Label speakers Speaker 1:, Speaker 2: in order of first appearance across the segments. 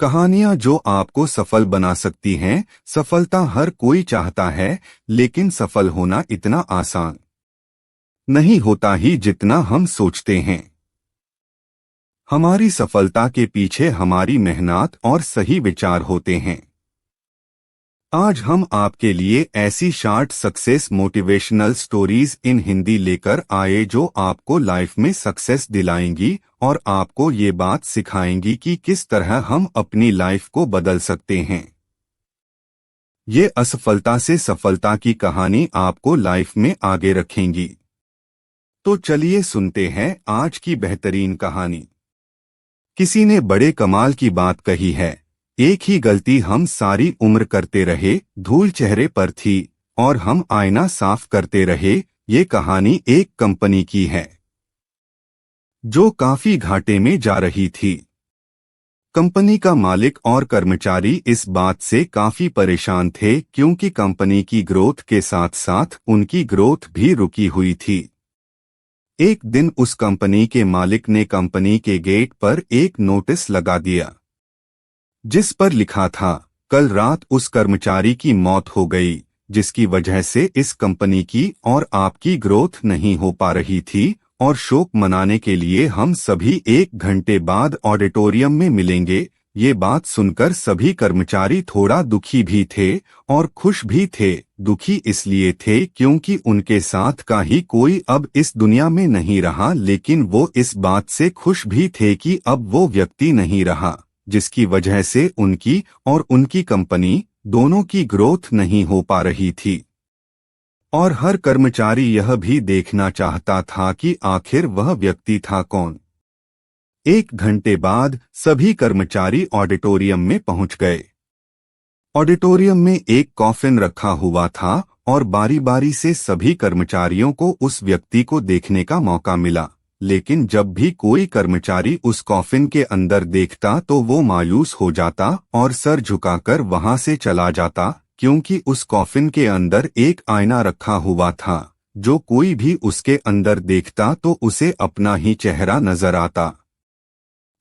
Speaker 1: कहानियां जो आपको सफल बना सकती हैं। सफलता हर कोई चाहता है, लेकिन सफल होना इतना आसान नहीं होता ही जितना हम सोचते हैं। हमारी सफलता के पीछे हमारी मेहनत और सही विचार होते हैं। आज हम आपके लिए ऐसी short success motivational stories in Hindi लेकर आए जो आपको लाइफ में सक्सेस दिलाएंगी और आपको ये बात सिखाएंगी कि किस तरह हम अपनी लाइफ को बदल सकते हैं। ये असफलता से सफलता की कहानी आपको लाइफ में आगे रखेंगी। तो चलिए सुनते हैं आज की बेहतरीन कहानी। किसी ने बड़े कमाल की बात कही है, एक ही गलती हम सारी उम्र करते रहे, धूल चेहरे पर थी और हम आईना साफ करते रहे। ये कहानी एक कंपनी की है जो काफी घाटे में जा रही थी। कंपनी का मालिक और कर्मचारी इस बात से काफी परेशान थे क्योंकि कंपनी की ग्रोथ के साथ साथ उनकी ग्रोथ भी रुकी हुई थी। एक दिन उस कंपनी के मालिक ने कंपनी के गेट पर एक नोटिस लगा दिया जिस पर लिखा था, कल रात उस कर्मचारी की मौत हो गई जिसकी वजह से इस कंपनी की और आपकी ग्रोथ नहीं हो पा रही थी, और शोक मनाने के लिए हम सभी 1 घंटे बाद ऑडिटोरियम में मिलेंगे। ये बात सुनकर सभी कर्मचारी थोड़ा दुखी भी थे और खुश भी थे। दुखी इसलिए थे क्योंकि उनके साथ का ही कोई अब इस दुनिया में नहीं रहा, लेकिन वो इस बात से खुश भी थे कि अब वो व्यक्ति नहीं रहा जिसकी वजह से उनकी और उनकी कंपनी दोनों की ग्रोथ नहीं हो पा रही थी। और हर कर्मचारी यह भी देखना चाहता था कि आखिर वह व्यक्ति था कौन। 1 घंटे बाद सभी कर्मचारी ऑडिटोरियम में पहुंच गए। ऑडिटोरियम में एक कॉफिन रखा हुआ था और बारी बारी से सभी कर्मचारियों को उस व्यक्ति को देखने का मौका मिला, लेकिन जब भी कोई कर्मचारी उस कॉफिन के अंदर देखता तो वो मायूस हो जाता और सर झुकाकर वहां से चला जाता, क्योंकि उस कॉफिन के अंदर एक आईना रखा हुआ था। जो कोई भी उसके अंदर देखता तो उसे अपना ही चेहरा नजर आता।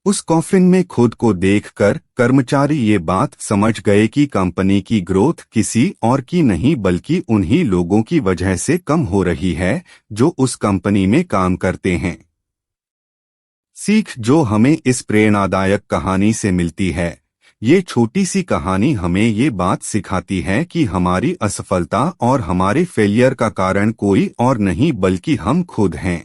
Speaker 1: उस कॉफिन में खुद को देखकर कर्मचारी ये बात समझ गए कि कंपनी की ग्रोथ किसी और की नहीं बल्कि उन्हीं लोगों की वजह से कम हो रही है जो उस कंपनी में काम करते हैं। सीख जो हमें इस प्रेरणादायक कहानी से मिलती है, ये छोटी सी कहानी हमें ये बात सिखाती है कि हमारी असफलता और हमारे फेलियर का कारण कोई और नहीं बल्कि हम खुद हैं।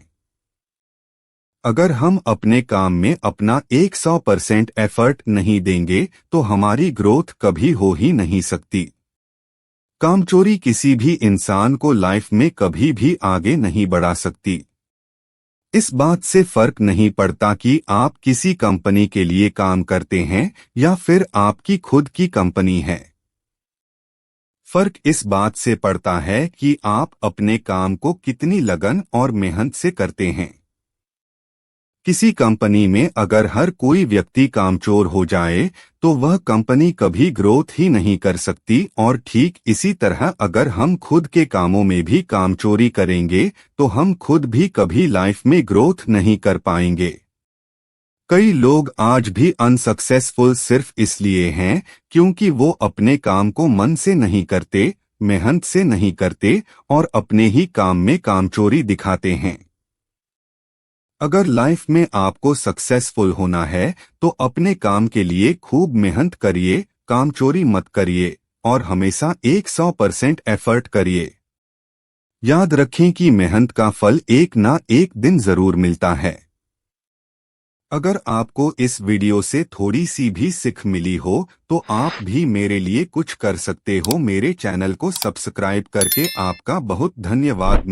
Speaker 1: अगर हम अपने काम में अपना 100% एफर्ट नहीं देंगे तो हमारी ग्रोथ कभी हो ही नहीं सकती। कामचोरी किसी भी इंसान को लाइफ में कभी भी आगे नहीं बढ़ा सकती। इस बात से फर्क नहीं पड़ता कि आप किसी कंपनी के लिए काम करते हैं या फिर आपकी खुद की कंपनी है। फर्क इस बात से पड़ता है कि आप अपने काम को कितनी लगन और मेहनत से करते हैं। किसी कंपनी में अगर हर कोई व्यक्ति कामचोर हो जाए तो वह कंपनी कभी ग्रोथ ही नहीं कर सकती, और ठीक इसी तरह अगर हम खुद के कामों में भी कामचोरी करेंगे तो हम खुद भी कभी लाइफ में ग्रोथ नहीं कर पाएंगे। कई लोग आज भी अनसक्सेसफुल सिर्फ इसलिए हैं क्योंकि वो अपने काम को मन से नहीं करते, मेहनत से नहीं करते और अपने ही काम में कामचोरी दिखाते हैं। अगर लाइफ में आपको सक्सेसफुल होना है तो अपने काम के लिए खूब मेहनत करिए, कामचोरी मत करिए और हमेशा 100% एफर्ट करिए। याद रखें कि मेहनत का फल एक ना एक दिन जरूर मिलता है। अगर आपको इस वीडियो से थोड़ी सी भी सीख मिली हो तो आप भी मेरे लिए कुछ कर सकते हो। मेरे चैनल को सब्सक्राइब करके आपका बहुत धन्यवाद।